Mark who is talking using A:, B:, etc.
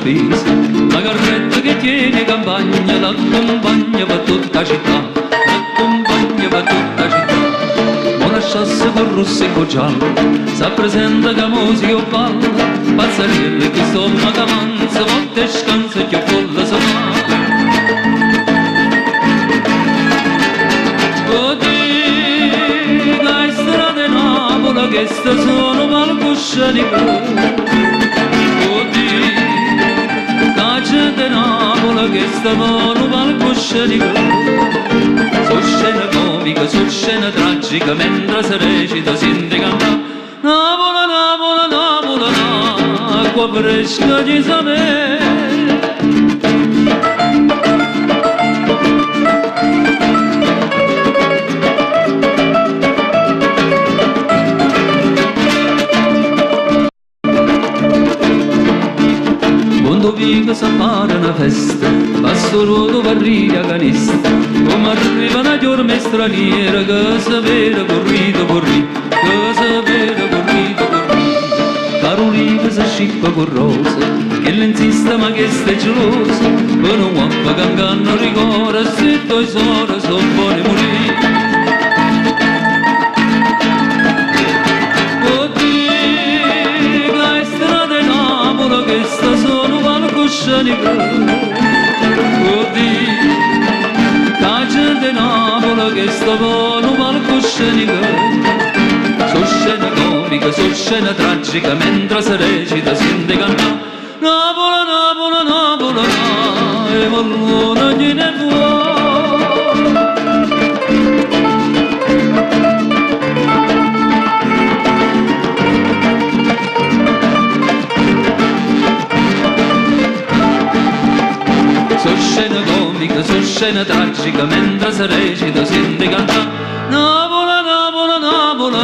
A: spesa, la carretta che tiene campagna, l'accompagna per tutta la città, l'accompagna per tutta la città. Buona chassa con rosso e con giallo, si presenta che musica o balla, pazzarielle che stomaca manza, volte scansa e che folla si fa. Che sta sono palcoscenico, oddio, la gente Napoli che sta sono palcoscenico, so scena comica, so scena tragica, mentre si recita sente cantare Napoli, Napoli, Napoli, acqua fresca di sapere. Quando vive si appare una festa, passo ruoto per ria canista, come arriva una giornata straniera che sapere corrito, che sapere corrito. Carolina si scippa con rosa, che l'insista ma che sta gelosa, per un uomo che inganna ricorda, se due sore sono buoni morire. Oddio, la strada di Napoli che sta sono palcoscenico, oddio, la gente Napoli che sta sono palcoscenico, so scena comica, so scena tragica, mentre si recita sente cantare Napoli, Napoli, Napoli, e pallone gliene vuole. So scena comica, so scena tragica, mentre si recita sente cantare Napoli, Napoli, Napoli,